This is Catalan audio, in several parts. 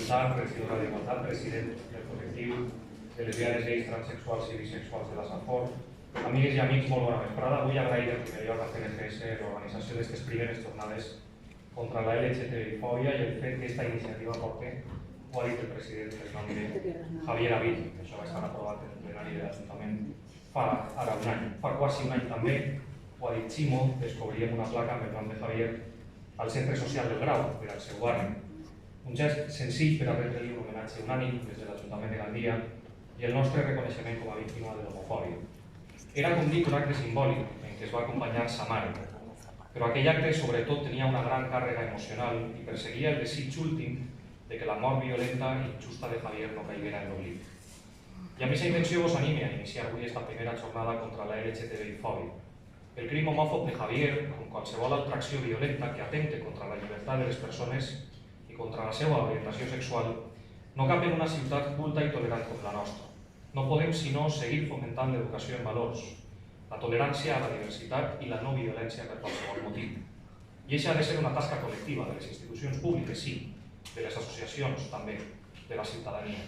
González, regidora d'Igualtat, president del col·lectiu de lesbianes, gais, transsexuals i bisexuals de la Safor. Amigues i amics, molt bona vesprada. Vull agrair en primer lloc a CNGS l'organització d'aquestes primeres jornades contra la LGTBI-fòbia i el fet que aquesta iniciativa porti, ho ha dit el president del nom de Javier Abil, que això va estar aprovat en el plenari de l'Ajuntament fa ara un any. Fa quasi un any també, ho ha dit Ximo, descobríem una placa amb el nom de Javier al Centre Social del Grau, per al seu barri. Un gest senzill per a retre-li un homenatge unànim des de l'Ajuntament de Gandia i el nostre reconeixement com a víctima de l'homofòbia. Era, com dic, un acte simbòlic en què es va acompanyar sa mare, però aquell acte sobretot tenia una gran càrrega emocional i perseguia el desig últim de que la mort violenta i injusta de Javier no caiguera en l'oblit. I amb aquesta intenció vos anime a iniciar avui esta primera jornada contra la LGTBI-fòbia. El crim homòfob de Javier, com qualsevol altra acció violenta que atempte contra la llibertat de les persones i contra la seva orientació sexual, no cap en una ciutat culta i tolerant com la nostra. No podem sinó seguir fomentant l'educació en valors, la tolerància a la diversitat i la no violència per qualsevol motiu. I això ha de ser una tasca col·lectiva de les institucions públiques, sí, de les associacions també, de la ciutadania.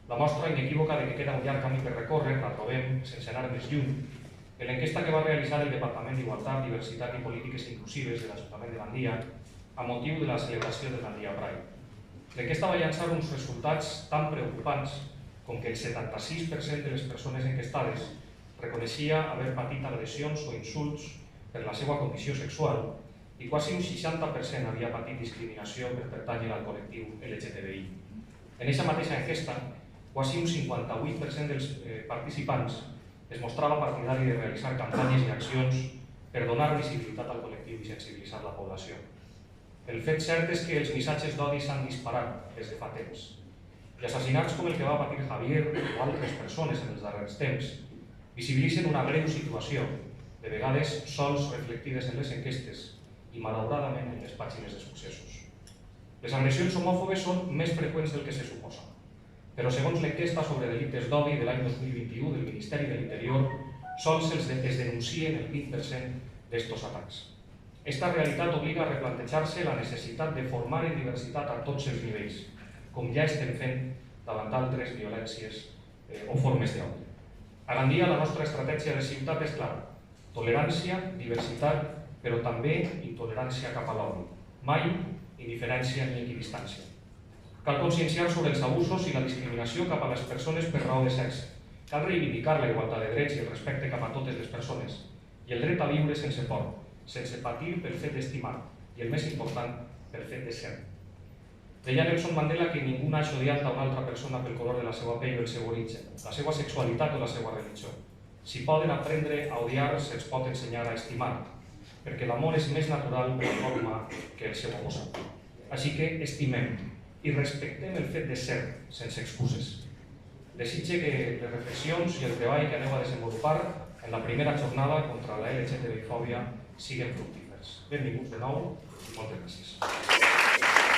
La mostra inequívoca de que queda un llarg camí per recórrer la trobem, sense anar més lluny, en l'enquesta que va realitzar el Departament d'Igualtat, Diversitat i Polítiques Inclusives de l'Ajuntament de Gandia a motiu de la celebració del Gandia Pride. L'enquesta va llançar uns resultats tan preocupants com que el 76% de les persones enquestades reconeixia haver patit agressions o insults per la seva condició sexual i quasi un 60% havia patit discriminació per pertànyer al col·lectiu LGTBI. En aquesta mateixa enquesta, quasi un 58% dels participants es mostrava partidari de realitzar campanyes i accions per donar visibilitat al col·lectiu i sensibilitzar la població. El fet cert és que els missatges d'odi s'han disparat des de fa temps. I assassinats com el que va patir Javier o altres persones en els darrers temps visibilitzen una greu situació, de vegades sols reflectides en les enquestes i malauradament en les pàgines de successos. Les agressions homòfobes són més freqüents del que se suposa, però segons l'enquesta sobre delictes d'odi de l'any 2021 del Ministeri de l'Interior, sols es denuncien el 20% d'estos atacs. Esta realitat obliga a replantejar-se la necessitat de formar en diversitat a tots els nivells, com ja estem fent davant d'altres violències o formes d'odi. A Gandia la nostra estratègia de ciutat és clara: tolerància, diversitat, però també intolerància cap a l'odi. Mai indiferència ni equidistància. Cal conscienciar sobre els abusos i la discriminació cap a les persones per raó de sexe. Cal reivindicar la igualtat de drets i el respecte cap a totes les persones i el dret a viure sense por, sense patir pel fet d'estimar i, el més important, pel fet de ser. Deia Nelson Mandela que ningú naix odiant a una altra persona pel color de la seva pell o el seu origen, la seva sexualitat o la seva religió. Si poden aprendre a odiar, se'ls pot ensenyar a estimar, perquè l'amor és més natural per la norma que el seu oposat. Així que estimem i respectem el fet de ser, sense excuses. Desitge que les reflexions i el treball que aneu a desenvolupar en la primera jornada contra la LGTBI-fòbia siguin fructífers. Benvinguts de nou i moltes gràcies.